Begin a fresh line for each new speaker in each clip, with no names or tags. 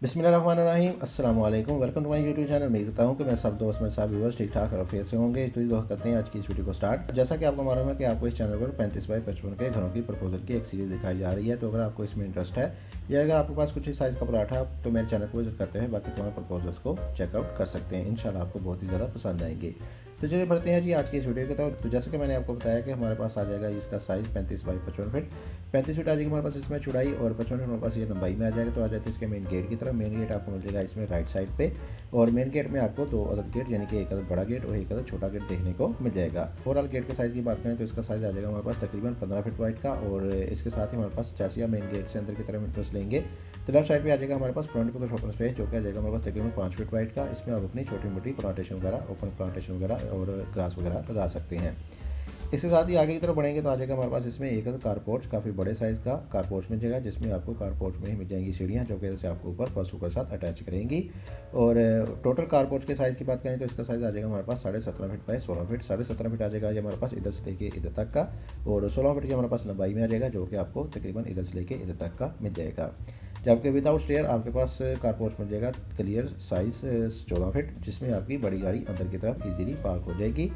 बिस्मिल्लाहिर्रहमानिर्रहीम, अस्सलाम वालेकुम। Welcome to my YouTube channel. उम्मीद करता हूँ कि मेरे सब दोस्त मेरे साथ व्यूअर्स ठीक ठाक और खैरियत से होंगे। तो ये करते हैं आज की इस वीडियो को स्टार्ट। जैसा कि आपको मालूम है कि आपको इस चैनल पर 35 बाई 55 के घरों की प्रपोजल की एक सीरीज़ दिखाई जा रही है। तो अगर आपको इसमें इंटरेस्ट है या अगर आपके पास कुछ ही साइज़ का प्लाट है तो मेरे चैनल को विजिट करते हैं, बाकी तमाम प्रपोजल्स को चेकआउट कर सकते हैं। इंशाल्लाह आपको बहुत ही ज़्यादा पसंद आएंगे। तो चलिए बढ़ते हैं जी आज की इस वीडियो की तरफ। तो जैसे कि मैंने आपको बताया कि हमारे पास आ जाएगा इसका साइज़ 35 बाई 55 फीट। 35 फीट आ जाएगी हमारे पास इसमें चौड़ाई और 55 फीट हमारे पास ये लंबाई में आ जाएगा। तो आ जाते हैं इसके मेन गेट की तरफ। मेन गेट आपको मिल जाएगा इसमें राइट साइड पे, और मेन गेट में आपको दो अदद गेट यानी कि एक अदद बड़ा गेट और एक अदद छोटा गेट देखने को मिल जाएगा। ओवरऑल गेट के साइज़ की बात करें तो इसका साइज़ आ जाएगा हमारे पास तकरीबन 15 फीट वाइड का। और इसके साथ ही हमारे पास जैसे आप मेन गेट से अंदर की तरफ इंटरेस्ट लेंगे तो लेफ्ट साइड पे आ जाएगा हमारे पास फ्रंट पे कुछ ओपन स्पेस जो कि आ जाएगा हमारे पास तकरीबन 5 फीट वाइड का। इसमें आप अपनी छोटी मोटी प्लांटेशन वगैरह, ओपन प्लांटेशन वगैरह और ग्रास वगैरह लगा सकते हैं। इसके साथ ही आगे की तरफ बढ़ेंगे तो आ जाएगा हमारे पास इसमें एक कारपोर्च, काफ़ी बड़े साइज़ का कारपोर्च मिल जाएगा, जिसमें आपको कारपोर्च में ही मिल जाएंगी सीढ़ियाँ जो कि जैसे आपको ऊपर फर्स्ट के साथ अटैच करेंगी। और टोटल कारपोर्च के साइज़ की बात करें तो इसका साइज़ आ जाएगा हमारे पास 17.5 फीट बाई 16 फीट। 17.5 फीट आ जाएगा ये हमारे पास इधर से लेके इधर तक का, और 16 फीट की हमारे पास लंबाई में आ जाएगा जो कि आपको तकरीबन इधर से लेके इधर तक का मिल जाएगा। जबकि विदाउट स्टेयर आपके पास कारपोर्च मिल जाएगा क्लियर साइज़ 14 फीट, जिसमें आपकी बड़ी गाड़ी अंदर की तरफ इजीली पार्क हो जाएगी।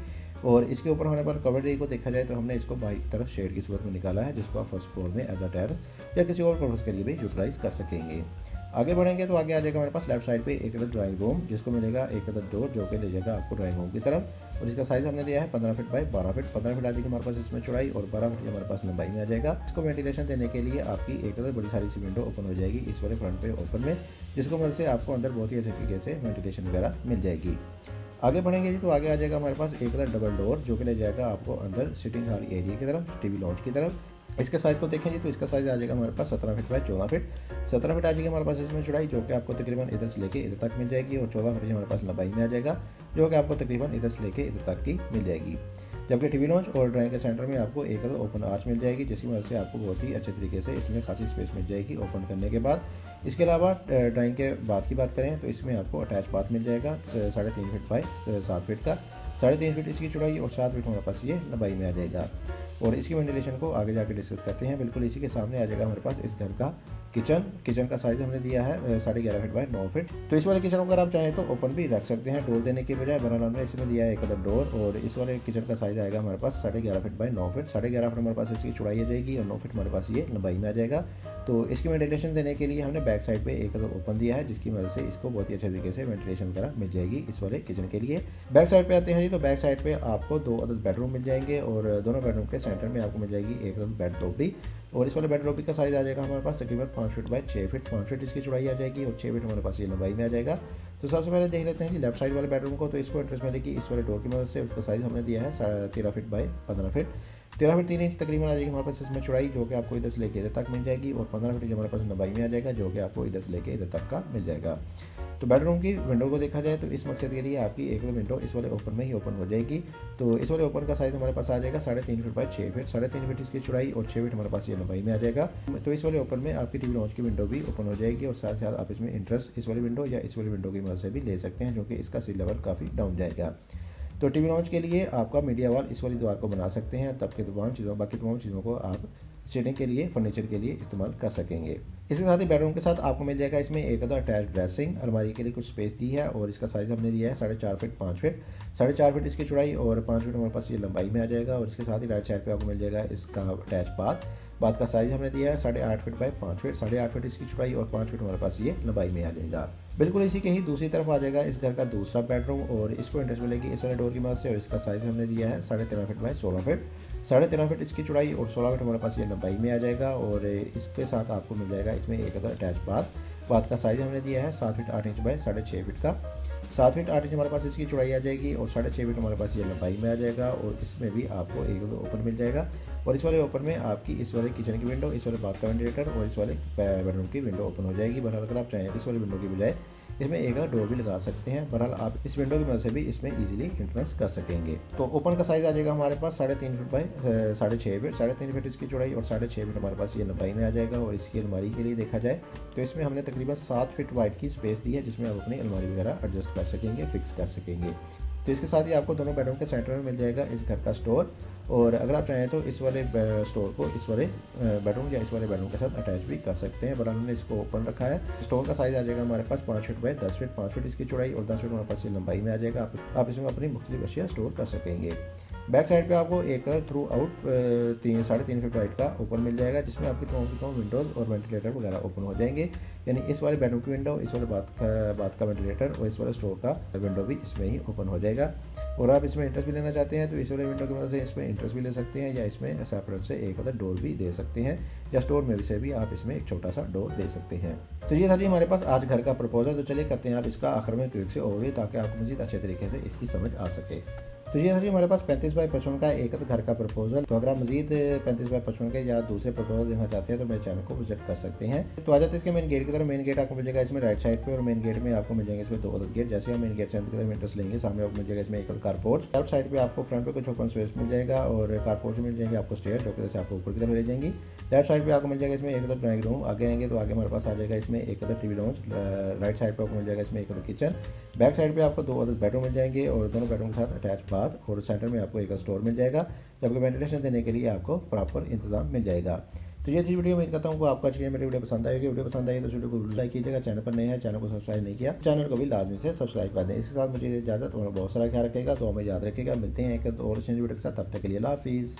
और इसके ऊपर होने पर कवर्ड एरिया को देखा जाए तो हमने इसको बाहर की तरफ शेड की सूरत में निकाला है, जिसको आप फर्स्ट फ्लोर में एज अ टेरेस या किसी और पर्पज़ के लिए भी यूटिलाइज कर सकेंगे। आगे बढ़ेंगे तो आगे आ जाएगा हमारे पास लेफ्ट साइड पे एक अदद ड्राइंग रूम, जिसको मिलेगा एक अदद डोर जो कि ले जाएगा आपको ड्राइंग रूम की तरफ। और इसका साइज़ हमने दिया है 15 फीट बाई 12 फीट। 15 फीट आ जाएगी हमारे पास इसमें चौड़ाई और 12 फीट हमारे पास लंबाई में आ जाएगा। इसको वेंटिलेशन देने के लिए आपकी एक अदद बड़ी सारी सी विंडो ओपन हो जाएगी इस वाले फ्रंट पे ओपन में, जिसको मदद से आपको अंदर बहुत ही अच्छे तरीके से वेंटिलेशन वगैरह मिल जाएगी। आगे बढ़ेंगे जी तो आगे आ जाएगा हमारे पास एक अदद डबल डोर जो कि ले जाएगा आपको अंदर सिटिंग हॉल एरिया की तरफ, टीवी लॉन्च की तरफ। इसके साइज़ को देखें जी तो इसका साइज़ आ जाएगा हमारे पास 17 फीट बाई 14 फीट। 17 फीट आ जाएगी हमारे पास इसमें चौड़ाई जो कि आपको तकरीबन इधर से लेके इधर तक मिल जाएगी, और 14 फीट हमारे पास लंबाई में आ जाएगा जो कि आपको तकरीबन इधर से लेके इधर तक की मिल जाएगी। जबकि टीवी लॉन्च और ड्राइंग के सेंटर में आपको एक अदद ओपन आर्च मिल जाएगी, जिसकी मदद से आपको बहुत ही अच्छे तरीके से इसमें खासी स्पेस मिल जाएगी ओपन करने के बाद। इसके अलावा ड्राइंग के बाद की बात करें तो इसमें आपको अटैच बाथ मिल जाएगा 3.5 फीट बाई 7 फीट का। 3.5 फीट इसकी चौड़ाई और 7 फीट हमारे पास ये लंबाई में आ जाएगा। और इसकी वेंटिलेशन को आगे जाके डिस्कस करते हैं। बिल्कुल इसी के सामने आ जाएगा हमारे पास इस घर का किचन का साइज़ हमने दिया है 11.5 फीट बाई 9 फीट। तो इस वाले किचन को अगर आप चाहें तो ओपन भी रख सकते हैं डोर देने के बजाय। बहरहाल हमने इसमें दिया है एक अदद डोर, और इस वाले किचन का साइज़ आएगा हमारे पास 11.5 फीट बाई 9 फीट। 11.5 फीट हमारे पास इसकी चौड़ाई आ जाएगी और 9 फीट हमारे पास ये लंबाई में आ जाएगा। तो इसकी वेंटिलेशन देने के लिए हमने बैक साइड पे एक अदद ओपन दिया है, जिसकी मदद से इसको बहुत ही अच्छे तरीके से वेंटिलेशन वगैरह मिल जाएगी इस वाले किचन के लिए। बैक साइड पे आते हैं जी तो बैक साइड पे आपको दो अदद बेडरूम मिल जाएंगे, और दोनों बेडरूम के सेंटर में आपको मिल जाएगी एक अदद बेड लॉबी। और इस वाले बेड लॉबी का साइज़ आ जाएगा हमारे पास तकरीबन 5 फीट बाई 6 फीट। 5 फीट इसकी चौड़ाई आ जाएगी और 6 फीट हमारे पास ये लंबाई में आ जाएगा। तो सबसे पहले देख लेते हैं कि लेफ्ट साइड वाले बेडरूम को। तो इसको इंटरेस्ट मिलेगी इस वाले डोर की मदद से। उसका साइज़ हमने दिया है 13 feet by 15 feet. 13 feet 3 inch तकरीबन आ जाएगी हमारे पास इसमें चौड़ाई, जो कि आपको इधर से लेके इधर तक मिल जाएगी, और 15 फीट हमारे पास लंबाई में आ जाएगा जो कि आपको इधर से लेके इधर तक का मिल जाएगा। तो बेडरूम की विंडो को देखा जाए तो इस मकसद के लिए आपकी एक विंडो इस वाले ओपन में ही ओपन हो जाएगी। तो इस वाले ओपन का साइज़ हमारे पास आ जाएगा 3.5 फीट बाई 6 फीट। 3.5 फीट इसकी चौड़ाई और 6 फीट हमारे पास ये लंबाई में आ जाएगा। तो इस वाले ओपन में आपकी टीवी लॉन्च की विंडो भी ओपन हो जाएगी, और साथ साथ आप इसमें इंटरेस्ट इस वाली विंडो या इस वाली विंडो की मदद से भी ले सकते हैं, जो कि इसका सी लेवल काफ़ी डाउन जाएगा। तो टीवी लॉन्च के लिए आपका मीडिया वॉल इस वाली दीवार को बना सकते हैं, तब के बाकी तमाम चीज़ों को आप सीटिंग के लिए, फर्नीचर के लिए इस्तेमाल कर सकेंगे। इसके साथ ही बेडरूम के साथ आपको मिल जाएगा इसमें एक अदद अटैच ड्रेसिंग, अलमारी के लिए कुछ स्पेस दी है, और इसका साइज़ हमने दिया है 4.5 फीट 5 फीट। 4.5 फीट इसकी चौड़ाई और 5 फीट हमारे पास ये लंबाई में आ जाएगा। और इसके साथ ही राइट साइड पे आपको मिल जाएगा इसका अटैच बाथ का साइज़ हमने दिया है 8.5 फीट बाई 5 फीट। 8.5 फीट इसकी चौड़ाई और 5 फीट हमारे पास ये लंबाई में आ जाएगा। बिल्कुल इसी के ही दूसरी तरफ आ जाएगा इस घर का दूसरा बेडरूम, और इसको इंटरेस्ट मिलेगी इस वाले डोर की मदद से। और इसका साइज़ हमने दिया है 13.5 फीट बाई 16 फीट। 13.5 फीट इसकी चौड़ाई और 16 फीट हमारे पास ये लंबाई में आ जाएगा। और इसके साथ आपको मिल जाएगा इसमें एक अदद अटैच बाथ का साइज़ हमने दिया है 7 फीट 8 इंच बाई 6.5 फीट का। 7 फीट 8 इंच हमारे पास इसकी चौड़ाई आ जाएगी, और 6.5 फीट हमारे पास ये लंबाई में आ जाएगा। और इसमें भी आपको एक अदद ओपन मिल जाएगा, और इस वाले ओपन में आपकी इस वाले किचन की विंडो, इस वाले बाथ का वेंटिलेटर और इस वाले बेडरूम की विंडो ओपन हो जाएगी। बहरहाल अगर आप चाहें इस वाली विंडो की बजाय इसमें एक डोर भी लगा सकते हैं। बहरहाल आप इस विंडो की मदद से भी इसमें इजीली एंट्रेंस कर सकेंगे। तो ओपन का साइज़ आ जाएगा हमारे पास 3.5 फीट बाई 6.5 फीट। 3.5 फीट इसकी चौड़ाई और 6.5 फीट हमारे पास ये लंबाई में आ जाएगा। और इसकी अलमारी के लिए देखा जाए तो इसमें हमने तकरीबन 7 फीट वाइड की स्पेस दी है, जिसमें आप अपनी अलमारी वगैरह एडजस्ट कर सकेंगे, फिक्स कर सकेंगे। तो इसके साथ ही आपको दोनों बेडरूम के सेंटर में मिल जाएगा इस घर का स्टोर, और अगर आप चाहें तो इस वाले स्टोर को इस वाले बेडरूम या इस वाले बेडरूम के साथ अटैच भी कर सकते हैं। पर हमने इसको ओपन रखा है। स्टोर का साइज़ आ जाएगा हमारे पास 5 फीट बाय 10 फीट, 5 फीट इसकी चौड़ाई और 10 फीट हमारे पास लंबाई में आ जाएगा। आप इसमें अपनी मुख्तलिफ अशिया स्टोर कर सकेंगे। बैक साइड पे आपको एक थ्रू आउट 3.5 फीट वाइड का ओपन मिल जाएगा, जिसमें आपकी तमाम विंडोज़ और वेंटिलेटर वगैरह ओपन हो जाएंगे। यानी इस वाले बेडरूम की विंडो, इस वाले बाथ का वेंटिलेटर और इस वाले स्टोर का विंडो भी इसमें ही ओपन हो जाएगा। और आप इसमें इंटरेस्ट भी लेना चाहते हैं तो इस वाले विंडो की मदद से इसमें इंटरेस्ट भी ले सकते हैं, या इसमें सेपरेट से एक अदर डोर भी दे सकते हैं, या स्टोर में से भी आप इसमें एक छोटा सा डोर दे सकते हैं। तो ये था जी हमारे पास आज घर का प्रपोजल। तो चलिए करते हैं आप इसका आखिर में क्विक से ओवरव्यू, ताकि आपको मजीद अच्छे तरीके से इसकी समझ आ सके। तो ये था जी हमारे पास 35 बाय 55 का एक घर का प्रपोजल। तो अगर आप मजीद 35 बाय 55 के या दूसरे प्रपोजल देखना चाहते हैं तो मेरे चैनल को विजिट कर सकते हैं। तो आ जाते हैं इसके मेन गेट की तरफ। मेन गेट आपको मिल जाएगा इसमें राइट साइड पे, और मेन गेट में आपको मिल जाएंगे इसमें 2 अदर गेट। जैसे हम मेन गेट से अंदर की तरफ एंट्रेंस लेंगे, सामने आपको मिल जाएगा इसमें एक कारपोर्ट। लेफ्ट साइड पे आपको फ्रंट पे कुछ ओपन स्पेस मिल जाएगा, और कारपोर्ट से मिल जाएंगे आपको स्टेयर, जो कि आपको ऊपर की तरफ ले जाएंगी। लेफ्ट साइड पे आपको मिल जाएगा इसमें एक अदर ड्राइंग रूम। आगे आएंगे तो आगे हमारे पास आ जाएगा इसमें एक other TV launch. Right side पे आपको मिल जाएगा इसमें एक अदर किचन। बैक साइड पे आपको 2 अदर बेडरूम मिल जाएंगे, और दोनों बेडरूम के साथ अटैच बाथ, और सेंटर में आपको एक स्टोर मिल जाएगा, जबकि वेंटिलेशन देने के लिए आपको प्रॉपर इंतजाम मिल जाएगा। तो ये थी वीडियो। उम्मीद करता हूँ आपको आज की मेरी वीडियो पसंद आएगी। वीडियो पसंद आई तो वीडियो को लाइक कीजिएगा। चैनल पर नए हैं, चैनल को सब्सक्राइब नहीं किया, चैनल को भी लाजमी से सब्सक्राइब कर दें। इसके साथ मुझे इजाज़त और बहुत सारा ख्याल रखेगा, तो हमें याद रखेगा। मिलते हैं एक और वीडियो के साथ, तब तक के लिए अल्लाह हाफिज़।